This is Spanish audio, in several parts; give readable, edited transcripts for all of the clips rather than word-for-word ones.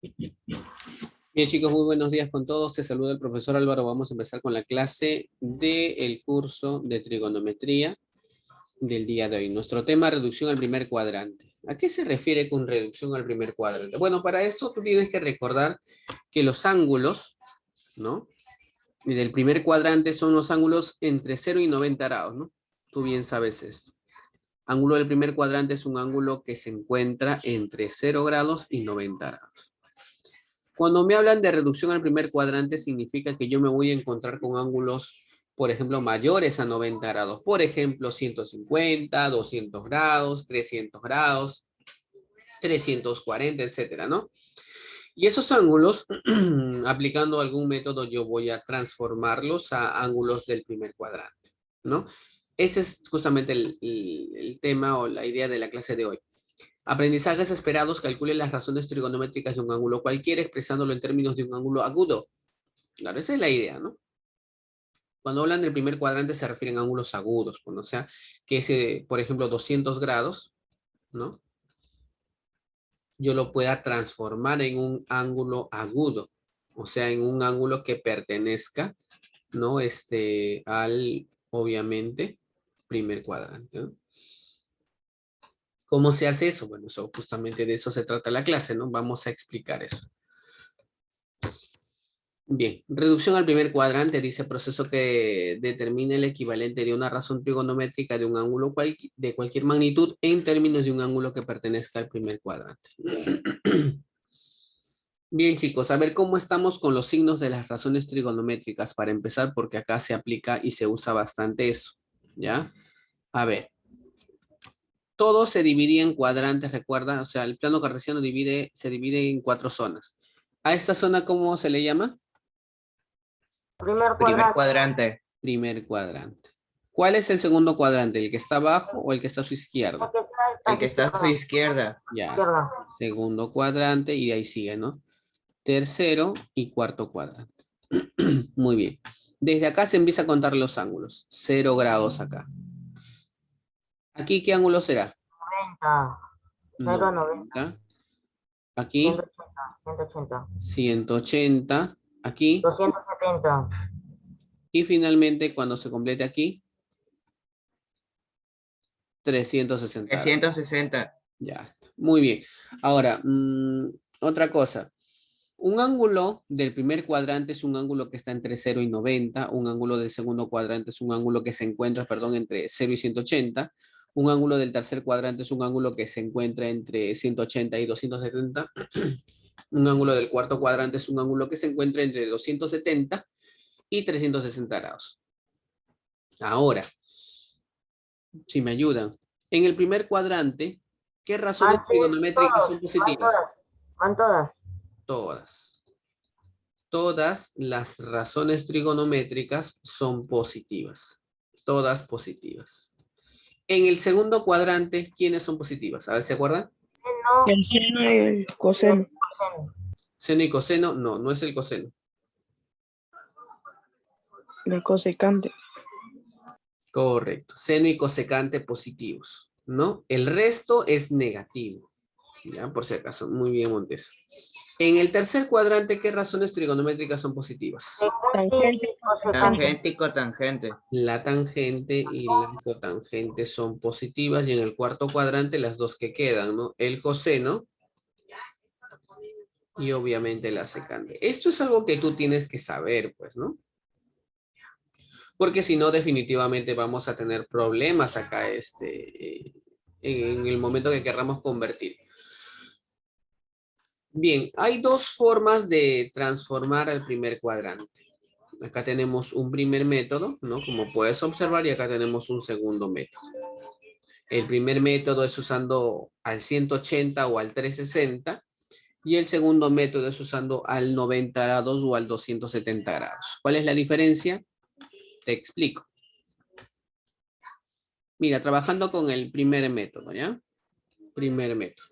Bien, chicos, muy buenos días con todos. Te saluda el profesor Álvaro. Vamos a empezar con la clase del curso de trigonometría del día de hoy. Nuestro tema, reducción al primer cuadrante. ¿A qué se refiere con reducción al primer cuadrante? Bueno, para esto tú tienes que recordar que los ángulos, ¿no? Y del primer cuadrante son los ángulos entre 0 y 90 grados, ¿no? Tú bien sabes esto. Ángulo del primer cuadrante es un ángulo que se encuentra entre 0 grados y 90 grados. Cuando me hablan de reducción al primer cuadrante, significa que yo me voy a encontrar con ángulos, por ejemplo, mayores a 90 grados. Por ejemplo, 150, 200 grados, 300 grados, 340, etcétera, ¿no? Y esos ángulos, aplicando algún método, yo voy a transformarlos a ángulos del primer cuadrante, ¿no? Ese es justamente el tema o la idea de la clase de hoy. Aprendizajes esperados, calcule las razones trigonométricas de un ángulo cualquiera expresándolo en términos de un ángulo agudo. Claro, esa es la idea, ¿no? Cuando hablan del primer cuadrante se refieren a ángulos agudos, ¿no? O sea, que ese, por ejemplo, 200 grados, ¿no? Yo lo pueda transformar en un ángulo agudo, o sea, en un ángulo que pertenezca, ¿no? Al, obviamente, primer cuadrante, ¿no? ¿Cómo se hace eso? Bueno, eso, justamente de eso se trata la clase, ¿no? Vamos a explicar eso. Bien, reducción al primer cuadrante dice proceso que determina el equivalente de una razón trigonométrica de un ángulo de cualquier magnitud en términos de un ángulo que pertenezca al primer cuadrante. Bien, chicos, a ver cómo estamos con los signos de las razones trigonométricas para empezar, porque acá se aplica y se usa bastante eso, ¿ya? A ver, todo se dividía en cuadrantes, recuerda, o sea, el plano cartesiano se divide en 4 zonas. ¿A esta zona cómo se le llama? Primer cuadrante. Primer cuadrante. ¿Cuál es el segundo cuadrante? ¿El que está abajo o el que está a su izquierda? El que está a su izquierda. Ya. Segundo cuadrante y ahí sigue, ¿no? Tercero y cuarto cuadrante. Muy bien. Desde acá se empieza a contar los ángulos. 0 grados acá. ¿Aquí qué ángulo será? 90. 90. Aquí 180. 180. Aquí 270. y finalmente cuando se complete aquí 360. 360. Ya está. Muy bien. Ahora, otra cosa. Un ángulo del primer cuadrante es un ángulo que está entre 0 y 90. Un ángulo del segundo cuadrante es un ángulo que se encuentra, perdón, entre 0 y 180. Un ángulo del tercer cuadrante es un ángulo que se encuentra entre 180 y 270. Un ángulo del cuarto cuadrante es un ángulo que se encuentra entre 270 y 360 grados. Ahora, si me ayudan, en el primer cuadrante, ¿qué razones trigonométricas son positivas? Van todas. Todas. Todas las razones trigonométricas son positivas. Todas positivas. En el segundo cuadrante, ¿quiénes son positivas? A ver, ¿se acuerdan? El seno y el coseno. Seno y coseno, no, no es el coseno. El cosecante. Correcto. Seno y cosecante positivos, ¿no? El resto es negativo. Ya, por si acaso. Muy bien, Montes. En el tercer cuadrante, ¿qué razones trigonométricas son positivas? Tangente y cotangente. La tangente y la cotangente son positivas y en el cuarto cuadrante las dos que quedan, ¿no? El coseno y obviamente la secante. Esto es algo que tú tienes que saber, pues, ¿no? Porque si no, definitivamente vamos a tener problemas acá en el momento que querramos convertir. Bien, hay dos formas de transformar al primer cuadrante. Acá tenemos un primer método, ¿no? Como puedes observar, y acá tenemos un segundo método. El primer método es usando al 180 o al 360, y el segundo método es usando al 90 grados o al 270 grados. ¿Cuál es la diferencia? Te explico. Mira, trabajando con el primer método, ¿ya? Primer método.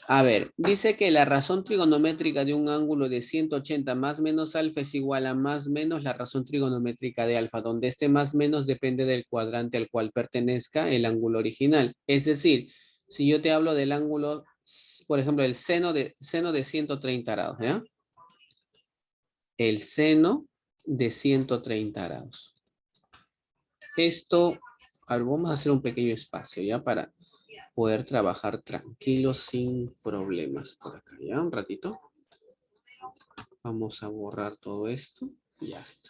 A ver, dice que la razón trigonométrica de un ángulo de 180 más menos alfa es igual a más menos la razón trigonométrica de alfa, donde este más menos depende del cuadrante al cual pertenezca el ángulo original. Es decir, si yo te hablo del ángulo por ejemplo, el seno de 130 grados, ¿ya? El seno de 130 grados. Esto, a ver, vamos a hacer un pequeño espacio, ¿ya? Para poder trabajar tranquilo, sin problemas por acá, ¿ya? Un ratito. Vamos a borrar todo esto. Ya está.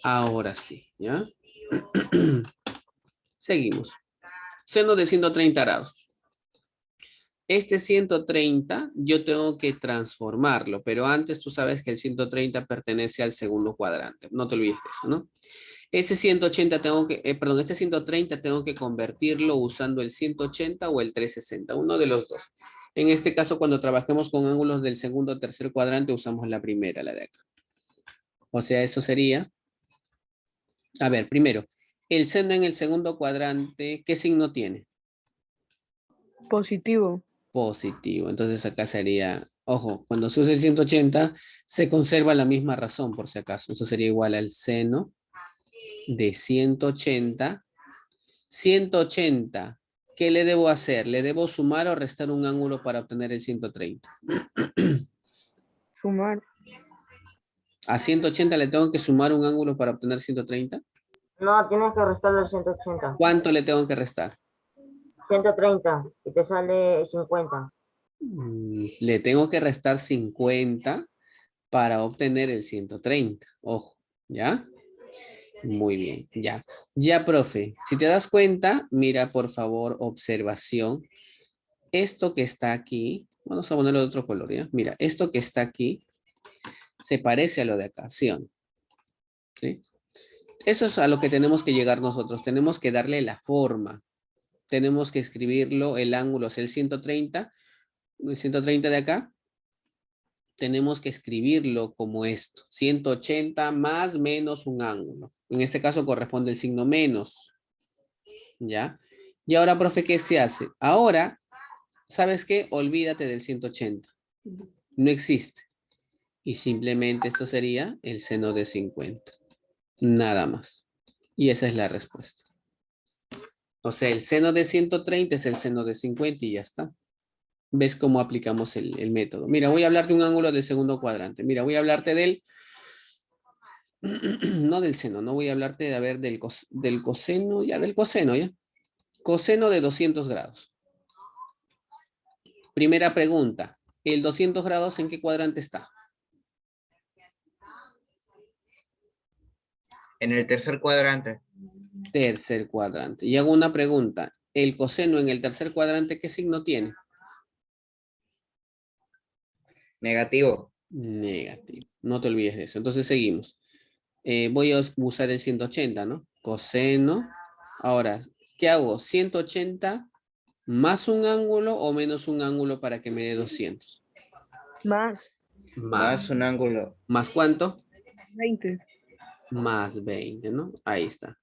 Ahora sí, ¿ya? Seguimos. Seno de 130 grados. Este 130 yo tengo que transformarlo, pero antes tú sabes que el 130 pertenece al segundo cuadrante. No te olvides de eso, ¿no? Ese 180 tengo que, este 130 tengo que convertirlo usando el 180 o el 360, uno de los dos. En este caso, cuando trabajemos con ángulos del segundo o tercer cuadrante, usamos la primera, la de acá. O sea, esto sería, a ver, primero, el seno en el segundo cuadrante, ¿qué signo tiene? Positivo. Positivo. Entonces acá sería, ojo, cuando se usa el 180, se conserva la misma razón, por si acaso. Eso sería igual al seno de 180. 180, ¿qué le debo hacer? ¿Le debo sumar o restar un ángulo para obtener el 130? Sumar. ¿A 180 le tengo que sumar un ángulo para obtener 130? No, tienes que restarle el 180. ¿Cuánto le tengo que restar? 130 y te sale 50. Le tengo que restar 50 para obtener el 130. Ojo, ¿ya? Muy bien, ya. Ya, profe, si te das cuenta, mira por favor, observación. Esto que está aquí, vamos a ponerlo de otro color, ¿ya? Mira, esto que está aquí se parece a lo de acá, ¿sí o no? ¿Sí? Eso es a lo que tenemos que llegar nosotros. Tenemos que darle la forma. Tenemos que escribirlo, el ángulo es el 130 de acá. Tenemos que escribirlo como esto. 180 más menos un ángulo. En este caso corresponde el signo menos. ¿Ya? Y ahora, profe, ¿qué se hace? Ahora, ¿sabes qué? Olvídate del 180. No existe. Y simplemente esto sería el seno de 50. Nada más. Y esa es la respuesta. O sea, el seno de 130 es el seno de 50 y ya está. ¿Ves cómo aplicamos el método? Mira, voy a hablar de un ángulo del segundo cuadrante. Mira, voy a hablarte del... No del seno, no voy a hablarte de, a ver, del coseno, ya, del coseno, ya. Coseno de 200 grados. Primera pregunta. ¿El 200 grados en qué cuadrante está? En el tercer cuadrante. Tercer cuadrante. Y hago una pregunta. ¿El coseno en el tercer cuadrante qué signo tiene? Negativo. Negativo. No te olvides de eso. Entonces seguimos. Voy a usar el 180, ¿no? Coseno. Ahora, ¿qué hago? 180 más un ángulo o menos un ángulo para que me dé 200. Más. Más un ángulo. ¿Más cuánto? 20. Más 20, ¿no? Ahí está.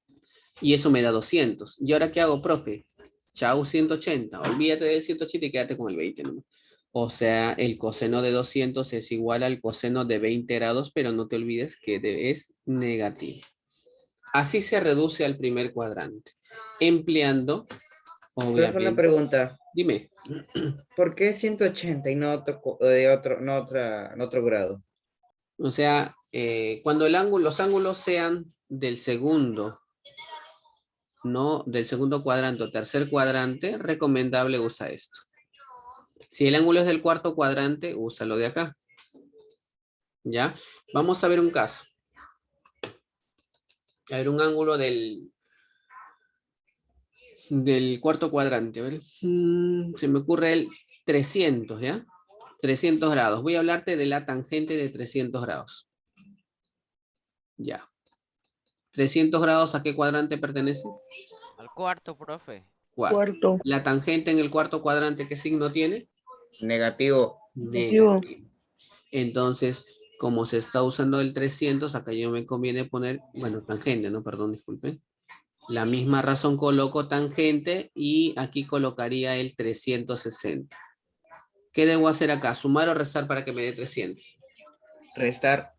Y eso me da 200. ¿Y ahora qué hago, profe? Chau 180. Olvídate del 180 y quédate con el 20, ¿no? O sea, el coseno de 200 es igual al coseno de 20 grados, pero no te olvides que es negativo. Así se reduce al primer cuadrante. Empleando, Profe, una obviamente. pregunta. Dime. ¿Por qué 180 y no otro grado? O sea, cuando los ángulos sean del segundo, no del segundo cuadrante o tercer cuadrante, recomendable usa esto. Si el ángulo es del cuarto cuadrante, úsalo de acá. ¿Ya? Vamos a ver un caso. A ver, un ángulo del cuarto cuadrante. A ver. Se me ocurre el 300, ¿ya? 300 grados. Voy a hablarte de la tangente de 300 grados. Ya. 300 grados, ¿a qué cuadrante pertenece? Al cuarto, profe. Cuarto. La tangente en el cuarto cuadrante, ¿qué signo tiene? Negativo. Negativo. Entonces, como se está usando el 300, acá yo me conviene poner, bueno, tangente, ¿no? Perdón, disculpen. La misma razón coloco tangente y aquí colocaría el 360. ¿Qué debo hacer acá? ¿Sumar o restar para que me dé 300? Restar.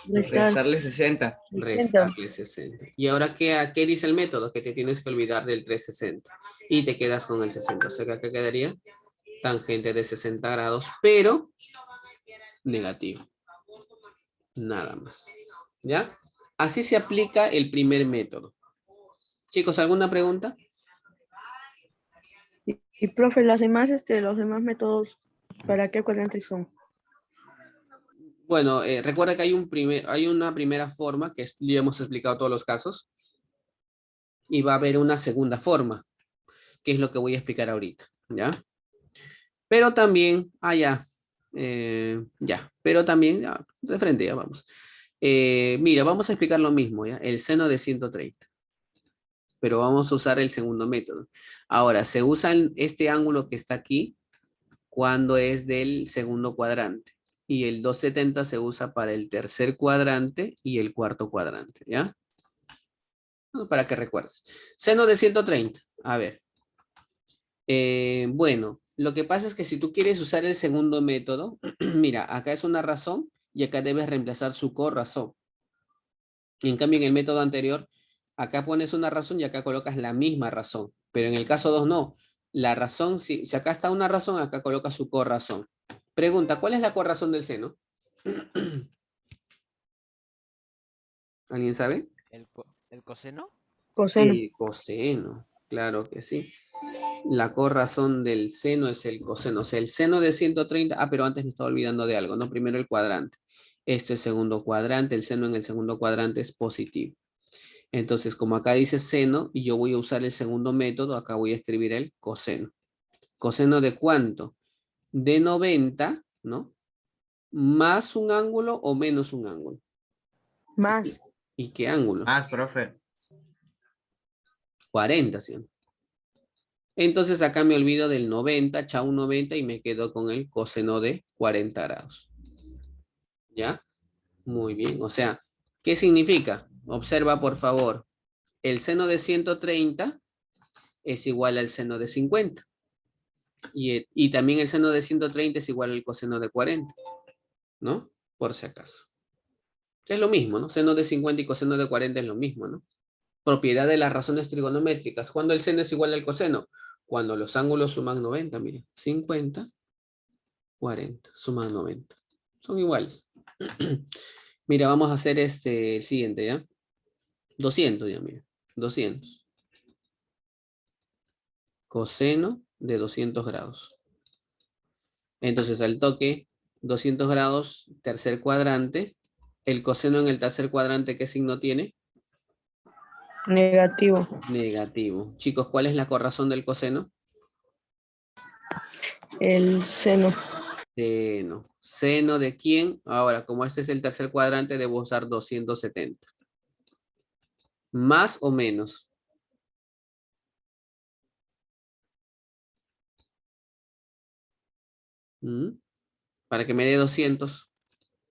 Restar. Restarle 60. Restarle 60. ¿Y ahora qué dice el método? Que te tienes que olvidar del 360. Y te quedas con el 60. O sea, ¿qué quedaría? tangente de 60 grados, pero negativo. Nada más. ¿Ya? Así se aplica el primer método. Chicos, ¿alguna pregunta? Y profe, los demás métodos, ¿para qué cuadrantes son? Bueno, recuerda que hay una primera forma, que ya hemos explicado todos los casos, y va a haber una segunda forma, que es lo que voy a explicar ahorita, ¿ya? Pero también, pero también, ya, de frente, ya vamos. Mira, vamos a explicar lo mismo, ¿ya? El seno de 130. Pero vamos a usar el segundo método. Ahora, se usa este ángulo que está aquí cuando es del segundo cuadrante. Y el 270 se usa para el tercer cuadrante y el cuarto cuadrante, ¿ya? Para que recuerdes. Seno de 130. A ver. Bueno, lo que pasa es que si tú quieres usar el segundo método, mira, acá es una razón y acá debes reemplazar su corrazón. En cambio, en el método anterior, acá pones una razón y acá colocas la misma razón. Pero en el caso 2 no. La razón, si acá está una razón, acá colocas su corrazón. Pregunta, ¿cuál es la corrazón del seno? ¿Alguien sabe? ¿El coseno? Coseno. El coseno, claro que sí. La corrazón del seno es el coseno. O sea, el seno de 130, pero antes me estaba olvidando de algo, ¿no? Primero el cuadrante. Este es segundo cuadrante, el seno en el segundo cuadrante es positivo. Entonces, como acá dice seno, y yo voy a usar el segundo método, acá voy a escribir el coseno. ¿Coseno de cuánto? De 90, ¿no? Más un ángulo o menos un ángulo. Más. ¿Y qué ángulo? Más, profe. 40, ¿sí? Entonces acá me olvido del 90, chau 90 y me quedo con el coseno de 40 grados. ¿Ya? Muy bien. O sea, ¿qué significa? Observa, por favor. El seno de 130 es igual al seno de 50. Y también el seno de 130 es igual al coseno de 40. ¿No? Por si acaso. Es lo mismo, ¿no? Seno de 50 y coseno de 40 es lo mismo, ¿no? Propiedad de las razones trigonométricas. ¿Cuándo el seno es igual al coseno? Cuando los ángulos suman 90, miren. 50, 40, suman 90. Son iguales. Mira, vamos a hacer el siguiente, ¿ya? 200, ya, mira. 200. Coseno de 200 grados. Entonces, al toque, 200 grados, tercer cuadrante. El coseno en el tercer cuadrante, ¿qué signo tiene? Negativo. Negativo. Chicos, ¿cuál es la corrazón del coseno? El seno. Seno. ¿Seno de quién? Ahora, como este es el tercer cuadrante, debo usar 270. ¿Más o menos? ¿Mm? Para que me dé 200.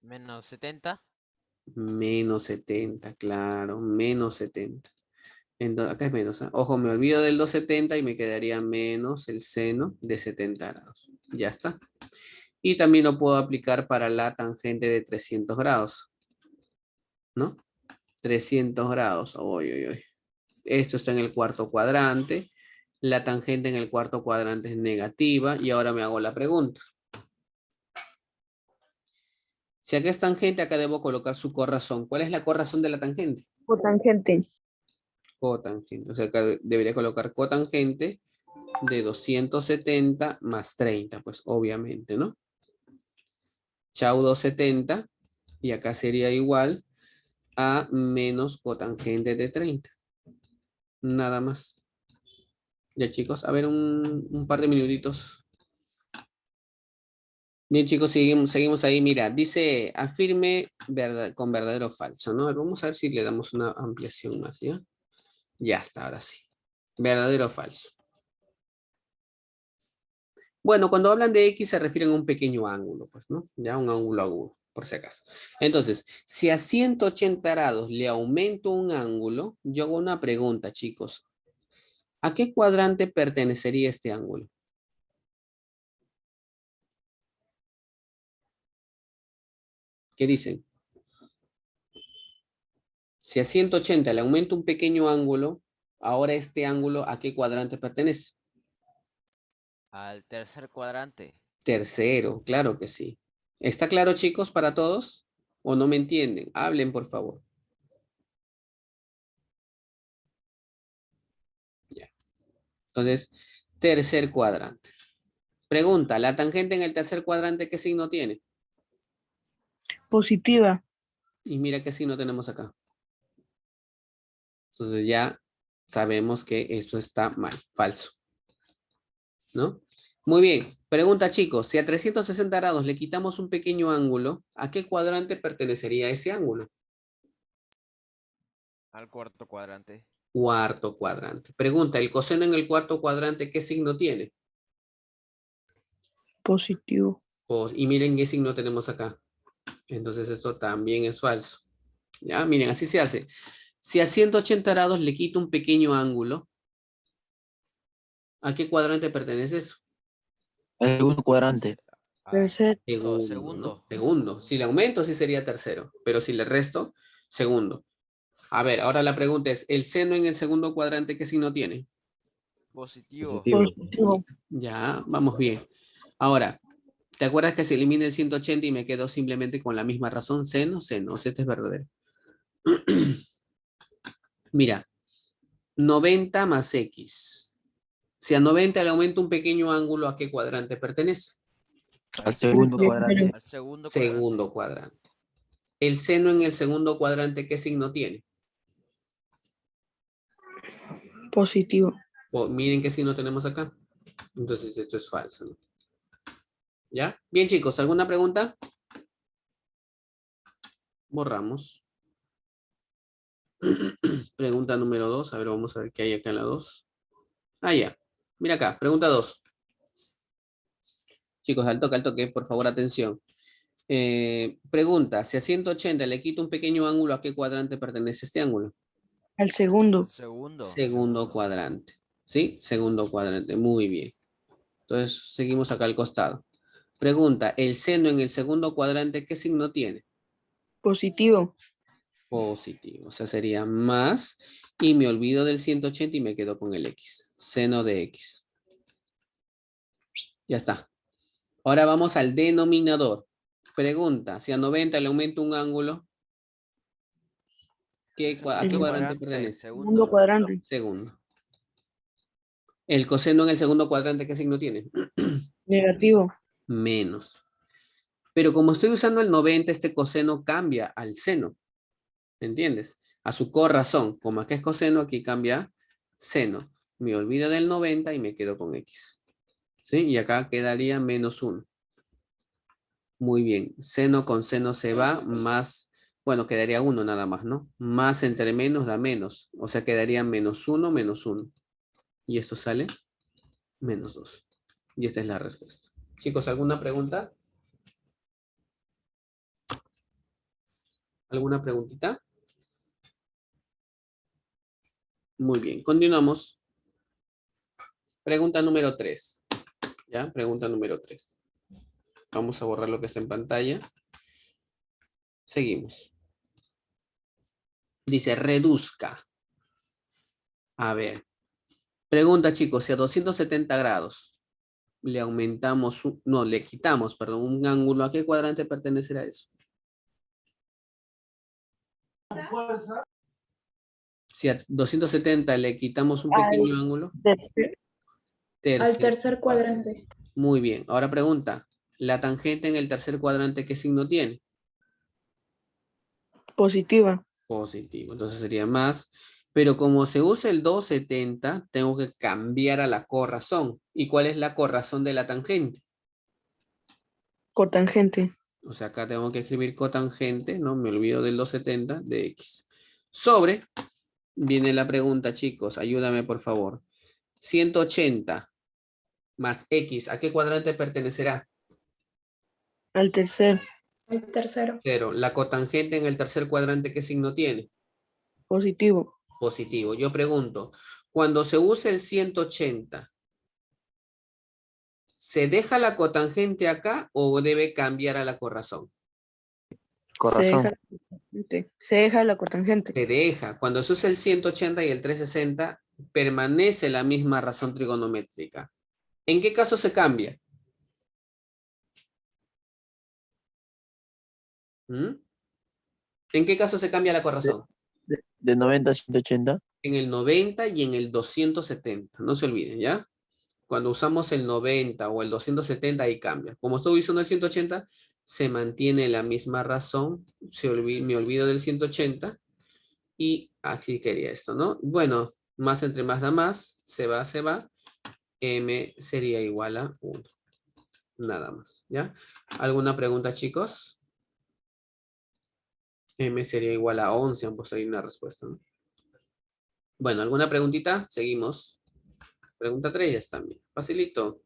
Menos 70. Menos 70, claro. Menos 70. Entonces, acá es menos. ¿Ah? Ojo, me olvido del 270 y me quedaría menos el seno de 70 grados. Ya está. Y también lo puedo aplicar para la tangente de 300 grados. ¿No? 300 grados. Uy, uy, uy. Esto está en el cuarto cuadrante. La tangente en el cuarto cuadrante es negativa. Y ahora me hago la pregunta. Si acá es tangente, acá debo colocar su corrazón. ¿Cuál es la corrazón de la tangente? Cotangente. Cotangente. O sea, acá debería colocar cotangente de 270 más 30, pues obviamente, ¿no? Chau 270. Y acá sería igual a menos cotangente de 30. Nada más. Ya, chicos, a ver un par de minutitos. Bien, chicos, seguimos ahí. Mira, dice afirme con verdadero o falso, ¿no? Vamos a ver si le damos una ampliación más, ¿ya? Ya está, ahora sí. ¿Verdadero o falso? Bueno, cuando hablan de X se refieren a un pequeño ángulo, pues, ¿no? Ya un ángulo agudo, por si acaso. Entonces, si a 180 grados le aumento un ángulo, yo hago una pregunta, chicos. ¿A qué cuadrante pertenecería este ángulo? ¿Qué dicen? Si a 180 le aumento un pequeño ángulo, ahora este ángulo, ¿a qué cuadrante pertenece? Al tercer cuadrante. Tercero, claro que sí. ¿Está claro, chicos, para todos? ¿O no me entienden? Hablen, por favor. Ya. Entonces, tercer cuadrante. Pregunta, ¿la tangente en el tercer cuadrante qué signo tiene? Positiva. Y mira qué signo tenemos acá. Entonces ya sabemos que esto está mal, falso. ¿No? Muy bien. Pregunta, chicos, si a 360 grados le quitamos un pequeño ángulo, ¿a qué cuadrante pertenecería ese ángulo? Al cuarto cuadrante. Cuarto cuadrante. Pregunta, ¿el coseno en el cuarto cuadrante qué signo tiene? Positivo. Pues, y miren qué signo tenemos acá. Entonces esto también es falso. Ya, miren, así se hace. Si a 180 grados le quito un pequeño ángulo, ¿a qué cuadrante pertenece eso? El segundo cuadrante. Tercer. Segundo, Segundo. ¿no? Segundo. Si le aumento, sí sería tercero. Pero si le resto, segundo. A ver, ahora la pregunta es, ¿el seno en el segundo cuadrante qué signo tiene? Positivo. Positivo. Ya, vamos bien. Ahora, ¿te acuerdas que se elimina el 180 y me quedo simplemente con la misma razón? Seno, seno. O sea, este es verdadero. Mira, 90 más X. Si a 90 le aumento un pequeño ángulo, ¿a qué cuadrante pertenece? Al segundo cuadrante. Al segundo cuadrante. Segundo cuadrante. ¿El seno en el segundo cuadrante qué signo tiene? Positivo. Miren qué signo tenemos acá. Entonces esto es falso, ¿no? ¿Ya? Bien, chicos, ¿alguna pregunta? Borramos. Pregunta número 2. A ver, vamos a ver qué hay acá en la 2. Ah, ya. Mira acá, pregunta 2. Chicos, al toque, por favor, atención. Pregunta, si a 180 le quito un pequeño ángulo, ¿a qué cuadrante pertenece este ángulo? Al segundo. Al segundo. Segundo cuadrante. ¿Sí? Segundo cuadrante. Muy bien. Entonces, seguimos acá al costado. Pregunta, ¿el seno en el segundo cuadrante qué signo tiene? Positivo. Positivo. O sea, sería más. Y me olvido del 180 y me quedo con el X. Seno de X. Ya está. Ahora vamos al denominador. Pregunta, si a 90 le aumento un ángulo, ¿a qué Segundo cuadrante cuadrante. pertenece? Segundo cuadrante. Segundo. ¿El coseno en el segundo cuadrante qué signo tiene? Negativo. Menos. Pero como estoy usando el 90, este coseno cambia al seno. ¿Entiendes? A su corrazón. Como acá es coseno, aquí cambia seno. Me olvido del 90 y me quedo con X. ¿Sí? Y acá quedaría menos 1. Muy bien. Seno con seno se va, más, bueno, quedaría 1 nada más, ¿no? Más entre menos da menos. O sea, quedaría menos 1, menos 1. Y esto sale menos 2. Y esta es la respuesta. Chicos, ¿alguna pregunta? ¿Alguna preguntita? Muy bien, continuamos. Pregunta número 3. ¿Ya? Pregunta número 3. Vamos a borrar lo que está en pantalla. Seguimos. Dice, reduzca. A ver. Pregunta, chicos, si a 270 grados le aumentamos, no, le quitamos, perdón, un ángulo, ¿a qué cuadrante pertenecerá eso? Si a 270 le quitamos un pequeño ángulo. Al tercer cuadrante. Muy bien. Ahora pregunta, ¿la tangente en el tercer cuadrante qué signo tiene? Positiva. Positivo. Entonces sería más. Pero como se usa el 270, tengo que cambiar a la corrazón. ¿Y cuál es la corrazón de la tangente? Cotangente. O sea, acá tengo que escribir cotangente, ¿no? Me olvido del 270 de X. Sobre, viene la pregunta, chicos, ayúdame por favor. 180 más X, ¿a qué cuadrante pertenecerá? Al tercer. Al tercero. 0. La cotangente en el tercer cuadrante, ¿qué signo tiene? Positivo. Positivo. Yo pregunto, cuando se usa el 180, ¿se deja la cotangente acá o debe cambiar a la corrazón? Corazón. Se deja la cotangente. Se deja. Cuando se usa el 180 y el 360, permanece la misma razón trigonométrica. ¿En qué caso se cambia? ¿Mm? ¿En qué caso se cambia la corrazón? De 90 a 180. En el 90 y en el 270. No se olviden, ¿ya? Cuando usamos el 90 o el 270, ahí cambia. Como estoy usando el 180, se mantiene la misma razón. Me olvido del 180. Y aquí quería esto, ¿no? Bueno, más entre más da más. Se va, se va. M sería igual a 1. Nada más, ¿ya? ¿Alguna pregunta, chicos? M sería igual a 11. Han puesto ahí una respuesta, ¿no? Bueno, ¿alguna preguntita? Seguimos. Pregunta 3 ya está bien. Facilito.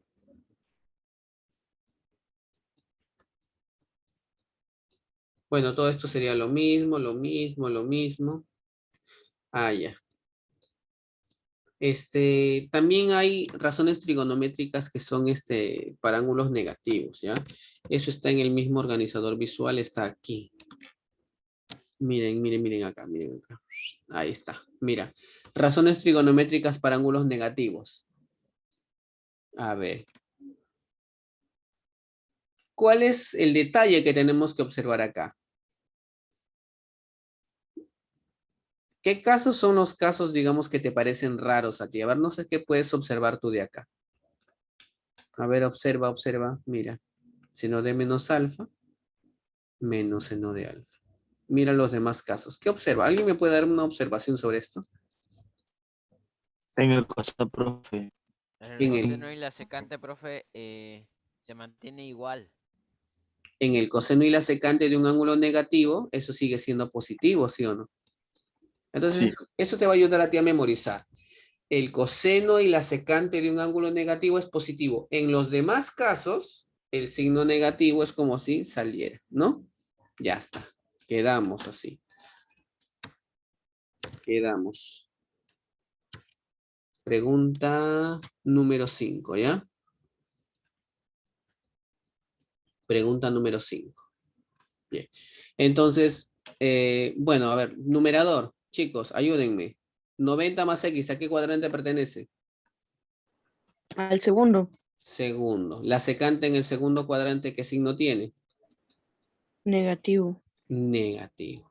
Bueno, todo esto sería lo mismo, lo mismo, lo mismo. Ah, ya. También hay razones trigonométricas que son para ángulos negativos, ¿ya? Eso está en el mismo organizador visual, está aquí. Miren, miren, miren acá, miren acá. Ahí está, mira. Razones trigonométricas para ángulos negativos. A ver. ¿Cuál es el detalle que tenemos que observar acá? ¿Qué casos son los casos, digamos, que te parecen raros a ti? A ver, no sé qué puedes observar tú de acá. A ver, observa, observa. Mira, seno de menos alfa, menos seno de alfa. Mira los demás casos. ¿Qué observa? ¿Alguien me puede dar una observación sobre esto? En el coseno, profe. En En el el- coseno y la secante, profe, se mantiene igual. En el coseno y la secante de un ángulo negativo, eso sigue siendo positivo, ¿sí o no? Entonces, Sí. eso te va a ayudar a ti a memorizar. El coseno y la secante de un ángulo negativo es positivo. En los demás casos, el signo negativo es como si saliera, ¿no? Ya está. Quedamos así. Quedamos. Pregunta número 5, ¿ya? Pregunta número 5. Bien. Entonces, bueno, a ver, numerador. Chicos, ayúdenme. 90 más X, ¿a qué cuadrante pertenece? Al segundo, Segundo. La secante en el segundo cuadrante, ¿qué signo tiene? negativo. Negativo.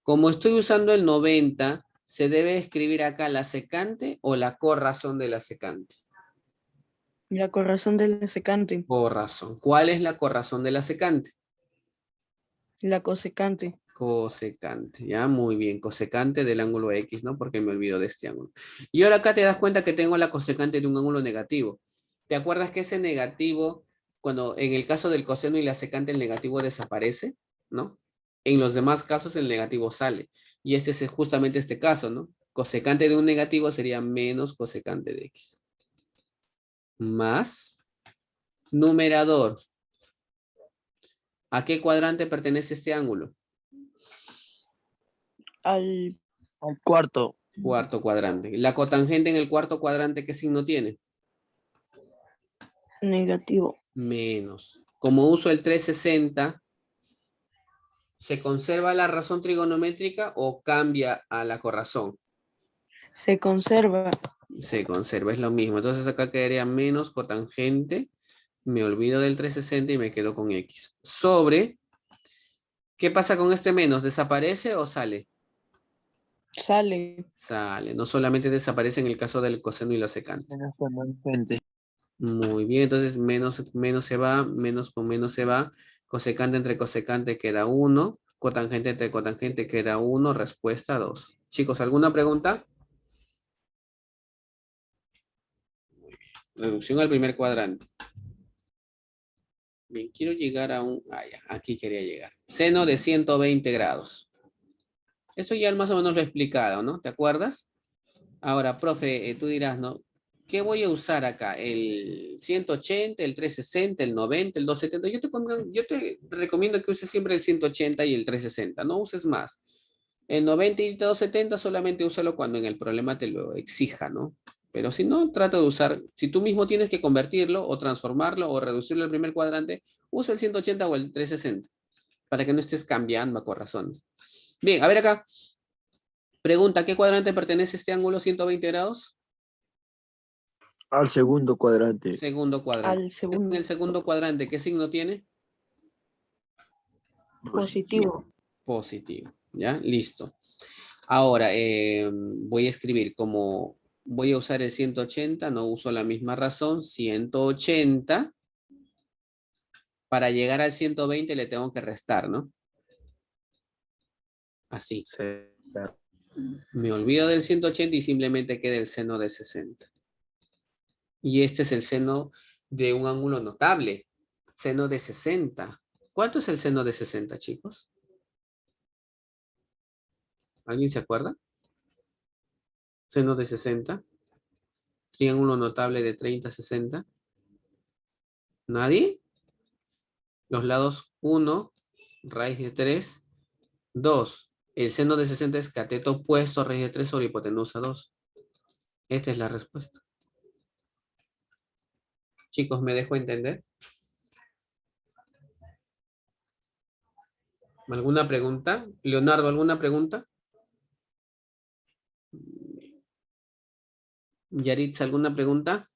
Como estoy usando el 90, ¿se debe escribir acá la secante o la corrazón de la secante? La corrazón del secante, Corrazón. ¿Cuál es la corrazón de la secante? la cosecante. Cosecante, ya, muy bien, cosecante del ángulo X, ¿no? Porque me olvido de este ángulo. Y ahora acá te das cuenta que tengo la cosecante de un ángulo negativo. ¿Te acuerdas que ese negativo, cuando en el caso del coseno y la secante, el negativo desaparece, ¿no? En los demás casos el negativo sale. Y este es justamente este caso, ¿no? Cosecante de un negativo sería menos cosecante de X. Más numerador. ¿A qué cuadrante pertenece este ángulo? Al Al cuarto. Cuarto cuadrante. La cotangente en el cuarto cuadrante, ¿qué signo tiene? negativo. Menos. Como uso el 360, ¿se conserva la razón trigonométrica o cambia a la corrazón? Se conserva. Se conserva, es lo mismo. Entonces acá quedaría menos cotangente. Me olvido del 360 y me quedo con X. Sobre, ¿qué pasa con este menos? ¿Desaparece o sale? Sale. Sale. No solamente desaparece en el caso del coseno y la secante. Menos tangente. Muy bien, entonces menos se va, menos con menos se va. Cosecante entre cosecante queda 1. Cotangente entre cotangente queda 1. Respuesta 2. Chicos, ¿alguna pregunta? Reducción al primer cuadrante. Bien, quiero llegar a un... Ah, ya, aquí quería llegar. Seno de 120 grados. Eso ya más o menos lo he explicado, ¿no? ¿Te acuerdas? Ahora, profe, tú dirás, ¿no? ¿Qué voy a usar acá? ¿El 180, el 360, el 90, el 270? Yo te recomiendo que uses siempre el 180 y el 360. No uses más. El 90 y el 270 solamente úsalo cuando en el problema te lo exija, ¿no? Pero si no, trata de usar, si tú mismo tienes que convertirlo o transformarlo o reducirlo al primer cuadrante, usa el 180 o el 360 para que no estés cambiando a corrazones. Bien, a ver acá. Pregunta, ¿a qué cuadrante pertenece este ángulo 120 grados? Al segundo cuadrante. Segundo cuadrante. Al segundo. En el segundo cuadrante, ¿qué signo tiene? Positivo. Positivo. ¿Ya? Listo. Ahora, voy a escribir como voy a usar el 180, no uso la misma razón, 180. Para llegar al 120 le tengo que restar, ¿no? Así. Me olvido del 180 y simplemente queda el seno de 60. Y este es el seno de un ángulo notable. Seno de 60. ¿Cuánto es el seno de 60, chicos? ¿Alguien se acuerda? Seno de 60. Triángulo notable de 30 a 60. ¿Nadie? Los lados 1, raíz de 3, 2. El seno de 60 es cateto opuesto, raíz de 3 sobre hipotenusa 2. Esta es la respuesta. Chicos, ¿me dejo entender? ¿Alguna pregunta? Leonardo, ¿alguna pregunta? Yaritza, ¿alguna pregunta?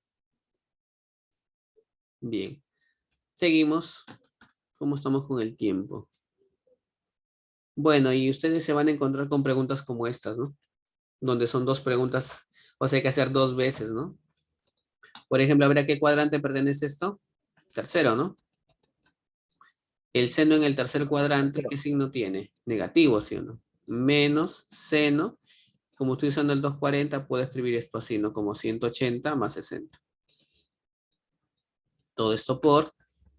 Bien. Seguimos. ¿Cómo estamos con el tiempo? Bueno, y ustedes se van a encontrar con preguntas como estas, ¿no? Donde son dos preguntas, o sea, hay que hacer dos veces, ¿no? Por ejemplo, a ver a qué cuadrante pertenece esto. Tercero, ¿no? El seno en el tercer cuadrante, ¿qué signo tiene? Negativo, ¿sí o no? Menos seno. Como estoy usando el 240, puedo escribir esto así, ¿no? Como 180 más 60. Todo esto por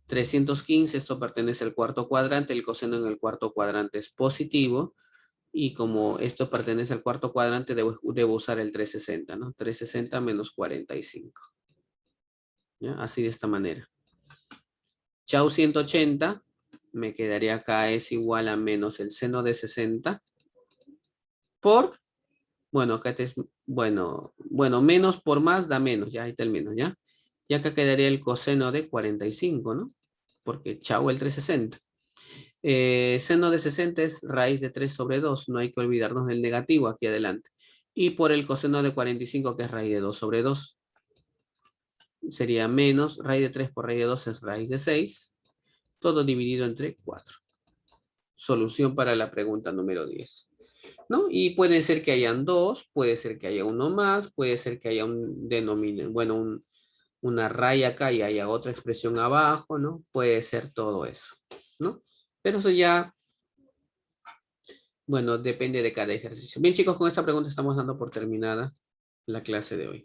315, esto pertenece al cuarto cuadrante, el coseno en el cuarto cuadrante es positivo, y como esto pertenece al cuarto cuadrante, debo usar el 360, ¿no? 360 menos 45. ¿Ya? Así de esta manera. Chau 180, me quedaría acá, es igual a menos el seno de 60 por, bueno, acá es, bueno, menos por más da menos, ya ahí está el menos, ¿ya? Y acá quedaría el coseno de 45, ¿no? Porque chau el 360. Seno de 60 es raíz de 3 sobre 2, no hay que olvidarnos del negativo aquí adelante. Y por el coseno de 45, que es raíz de 2 sobre 2. Sería menos, raíz de 3 por raíz de 2 es raíz de 6. Todo dividido entre 4. Solución para la pregunta número 10. ¿No? Y puede ser que hayan dos, puede ser que haya uno más, puede ser que haya un denominador, bueno, una raya acá y haya otra expresión abajo, ¿no? Puede ser todo eso, ¿no? Pero eso ya, bueno, depende de cada ejercicio. Bien, chicos, con esta pregunta estamos dando por terminada la clase de hoy.